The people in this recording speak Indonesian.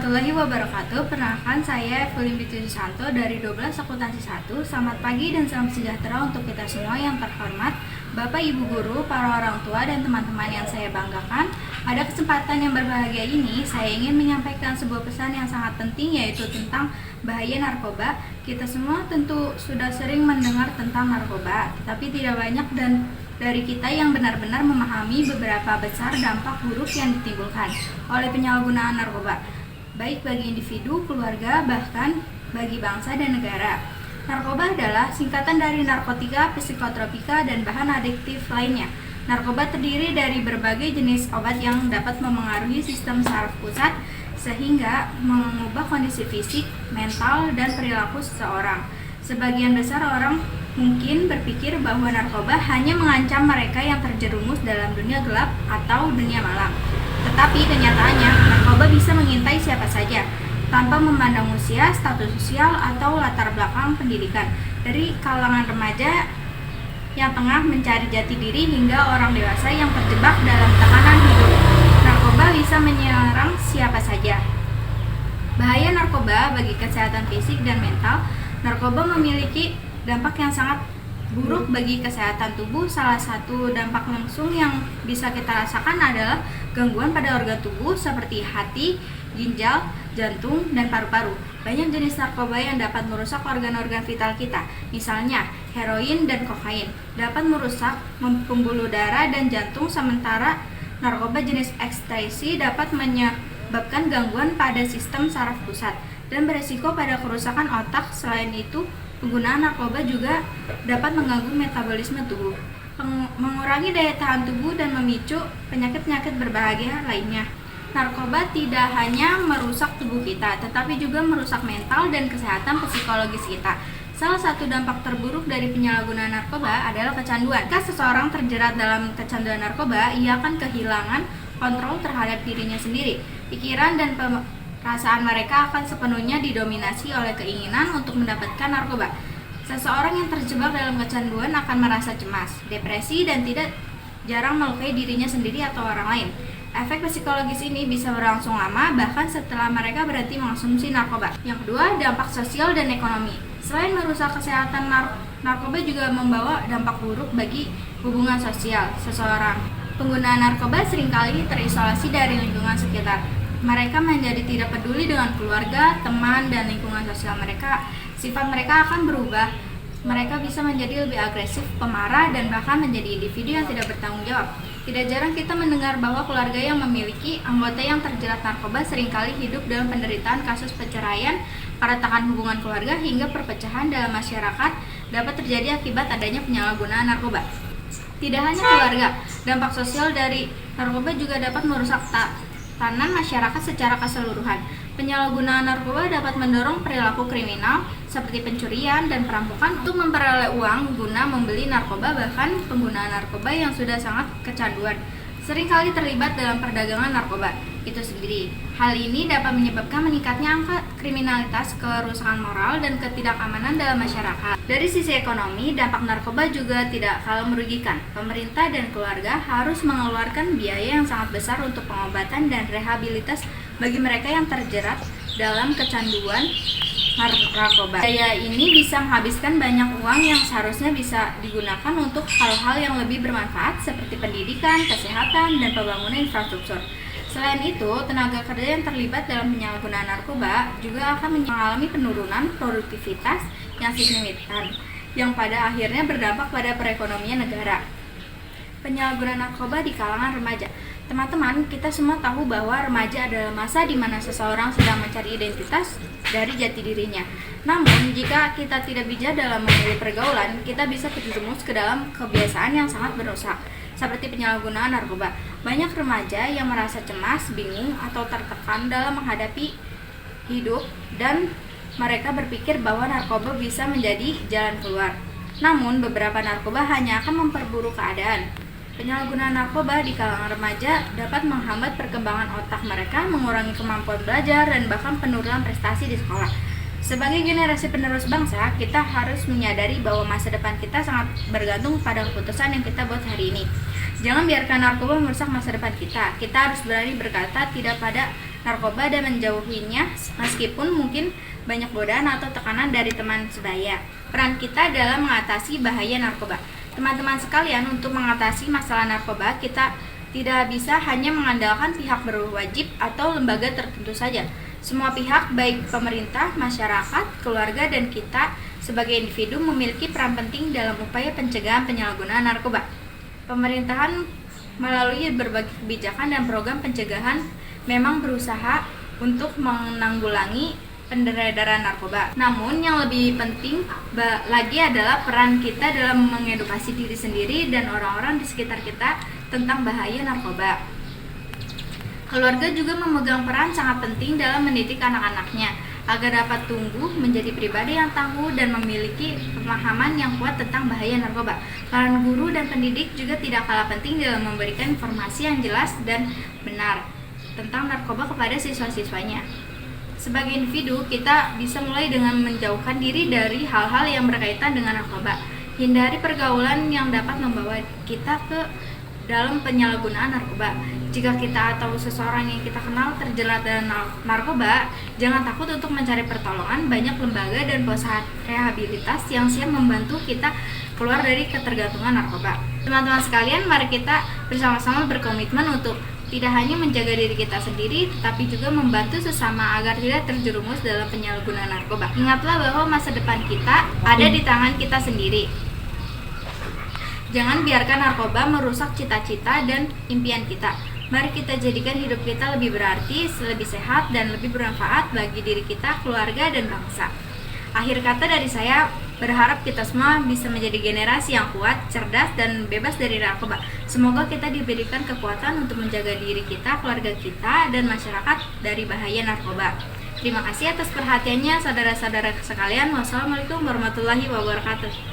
warahmatullahi wabarakatuh. Perkenalkan, saya Evelyn Binti Susanto dari 12 Akuntansi 1. Selamat pagi dan salam sejahtera untuk kita semua yang terhormat, Bapak, Ibu Guru, para orang tua, dan teman-teman yang saya banggakan. Pada kesempatan yang berbahagia ini, saya ingin menyampaikan sebuah pesan yang sangat penting, yaitu tentang bahaya narkoba. Kita semua tentu sudah sering mendengar tentang narkoba, tapi tidak banyak dari kita yang benar-benar memahami beberapa besar dampak buruk yang ditimbulkan oleh penyalahgunaan narkoba, baik bagi individu, keluarga, bahkan bagi bangsa dan negara. Narkoba adalah singkatan dari narkotika, psikotropika, dan bahan adiktif lainnya. Narkoba terdiri dari berbagai jenis obat yang dapat memengaruhi sistem saraf pusat sehingga mengubah kondisi fisik, mental, dan perilaku seseorang. Sebagian besar orang mungkin berpikir bahwa narkoba hanya mengancam mereka yang terjerumus dalam dunia gelap atau dunia malam. Tetapi kenyataannya, narkoba bisa mengintai siapa saja, tanpa memandang usia, status sosial, atau latar belakang pendidikan. Dari kalangan remaja yang tengah mencari jati diri hingga orang dewasa yang terjebak dalam tekanan hidup. Narkoba bisa menyerang siapa saja. Bahaya narkoba bagi kesehatan fisik dan mental. Narkoba memiliki dampak yang sangat buruk bagi kesehatan tubuh. Salah satu dampak langsung yang bisa kita rasakan adalah gangguan pada organ tubuh seperti hati, ginjal, jantung, dan paru-paru. Banyak jenis narkoba yang dapat merusak organ-organ vital kita. Misalnya, heroin dan kokain dapat merusak pembuluh darah dan jantung, sementara narkoba jenis ekstasi dapat menyebabkan gangguan pada sistem saraf pusat dan beresiko pada kerusakan otak. Selain itu, penggunaan narkoba juga dapat mengganggu metabolisme tubuh, mengurangi daya tahan tubuh, dan memicu penyakit-penyakit berbahagia lainnya. Narkoba tidak hanya merusak tubuh kita, tetapi juga merusak mental dan kesehatan psikologis kita. Salah satu dampak terburuk dari penyalahgunaan narkoba adalah kecanduan. Jika seseorang terjerat dalam kecanduan narkoba, ia akan kehilangan kontrol terhadap dirinya sendiri. Pikiran dan perasaan mereka akan sepenuhnya didominasi oleh keinginan untuk mendapatkan narkoba. Seseorang yang terjebak dalam kecanduan akan merasa cemas, depresi, dan tidak jarang melukai dirinya sendiri atau orang lain. Efek psikologis ini bisa berlangsung lama, bahkan setelah mereka berhenti mengonsumsi narkoba. Yang kedua, dampak sosial dan ekonomi. Selain merusak kesehatan, narkoba juga membawa dampak buruk bagi hubungan sosial seseorang. Pengguna narkoba seringkali terisolasi dari lingkungan sekitar. Mereka menjadi tidak peduli dengan keluarga, teman, dan lingkungan sosial mereka. Sifat mereka akan berubah. Mereka bisa menjadi lebih agresif, pemarah, dan bahkan menjadi individu yang tidak bertanggung jawab. Tidak jarang kita mendengar bahwa keluarga yang memiliki anggota yang terjerat narkoba seringkali hidup dalam penderitaan. Kasus perceraian, keretakan hubungan keluarga, hingga perpecahan dalam masyarakat dapat terjadi akibat adanya penyalahgunaan narkoba. Tidak hanya keluarga, dampak sosial dari narkoba juga dapat merusak tatanan masyarakat secara keseluruhan. Penyalahgunaan narkoba dapat mendorong perilaku kriminal seperti pencurian dan perampokan untuk memperoleh uang guna membeli narkoba. Bahkan penggunaan narkoba yang sudah sangat kecanduan seringkali terlibat dalam perdagangan narkoba itu sendiri. Hal ini dapat menyebabkan meningkatnya angka kriminalitas, kerusakan moral, dan ketidakamanan dalam masyarakat. Dari sisi ekonomi, dampak narkoba juga tidak kalah merugikan. Pemerintah dan keluarga harus mengeluarkan biaya yang sangat besar untuk pengobatan dan rehabilitas bagi mereka yang terjerat dalam kecanduan narkoba. Biaya ini bisa menghabiskan banyak uang yang seharusnya bisa digunakan untuk hal-hal yang lebih bermanfaat seperti pendidikan, kesehatan, dan pembangunan infrastruktur. Selain itu, tenaga kerja yang terlibat dalam penyalahgunaan narkoba juga akan mengalami penurunan produktivitas yang signifikan, yang pada akhirnya berdampak pada perekonomian negara. Penyalahgunaan narkoba di kalangan remaja. Teman-teman, kita semua tahu bahwa remaja adalah masa di mana seseorang sedang mencari identitas dari jati dirinya. Namun, jika kita tidak bijak dalam memilih pergaulan, kita bisa terjerumus ke dalam kebiasaan yang sangat merusak, seperti penyalahgunaan narkoba. Banyak remaja yang merasa cemas, bingung, atau tertekan dalam menghadapi hidup, dan mereka berpikir bahwa narkoba bisa menjadi jalan keluar. Namun, beberapa narkoba hanya akan memperburuk keadaan. Penyalahgunaan narkoba di kalangan remaja dapat menghambat perkembangan otak mereka, mengurangi kemampuan belajar, dan bahkan penurunan prestasi di sekolah. Sebagai generasi penerus bangsa, kita harus menyadari bahwa masa depan kita sangat bergantung pada keputusan yang kita buat hari ini. Jangan biarkan narkoba merusak masa depan kita. Kita harus berani berkata tidak pada narkoba dan menjauhinya meskipun mungkin banyak godaan atau tekanan dari teman sebaya. Peran kita dalam mengatasi bahaya narkoba. Teman-teman sekalian, untuk mengatasi masalah narkoba, kita tidak bisa hanya mengandalkan pihak berwajib atau lembaga tertentu saja. Semua pihak, baik pemerintah, masyarakat, keluarga, dan kita sebagai individu memiliki peran penting dalam upaya pencegahan penyalahgunaan narkoba. Pemerintahan melalui berbagai kebijakan dan program pencegahan memang berusaha untuk menanggulangi peredaran narkoba. Namun yang lebih penting lagi adalah peran kita dalam mengedukasi diri sendiri dan orang-orang di sekitar kita tentang bahaya narkoba. Keluarga juga memegang peran sangat penting dalam mendidik anak-anaknya agar dapat tumbuh menjadi pribadi yang tangguh dan memiliki pemahaman yang kuat tentang bahaya narkoba. Peran guru dan pendidik juga tidak kalah penting dalam memberikan informasi yang jelas dan benar tentang narkoba kepada siswa-siswanya. Sebagai individu, kita bisa mulai dengan menjauhkan diri dari hal-hal yang berkaitan dengan narkoba. Hindari pergaulan yang dapat membawa kita ke dalam penyalahgunaan narkoba. Jika kita atau seseorang yang kita kenal terjerat dalam narkoba, jangan takut untuk mencari pertolongan. Banyak lembaga dan perusahaan rehabilitas yang siap membantu kita keluar dari ketergantungan narkoba. Teman-teman sekalian, mari kita bersama-sama berkomitmen untuk tidak hanya menjaga diri kita sendiri, tetapi juga membantu sesama agar tidak terjerumus dalam penyalahgunaan narkoba. Ingatlah bahwa masa depan kita ada di tangan kita sendiri. Jangan biarkan narkoba merusak cita-cita dan impian kita. Mari kita jadikan hidup kita lebih berarti, lebih sehat, dan lebih bermanfaat bagi diri kita, keluarga, dan bangsa. Akhir kata dari saya, berharap kita semua bisa menjadi generasi yang kuat, cerdas, dan bebas dari narkoba. Semoga kita diberikan kekuatan untuk menjaga diri kita, keluarga kita, dan masyarakat dari bahaya narkoba. Terima kasih atas perhatiannya, saudara-saudara sekalian. Wassalamualaikum warahmatullahi wabarakatuh.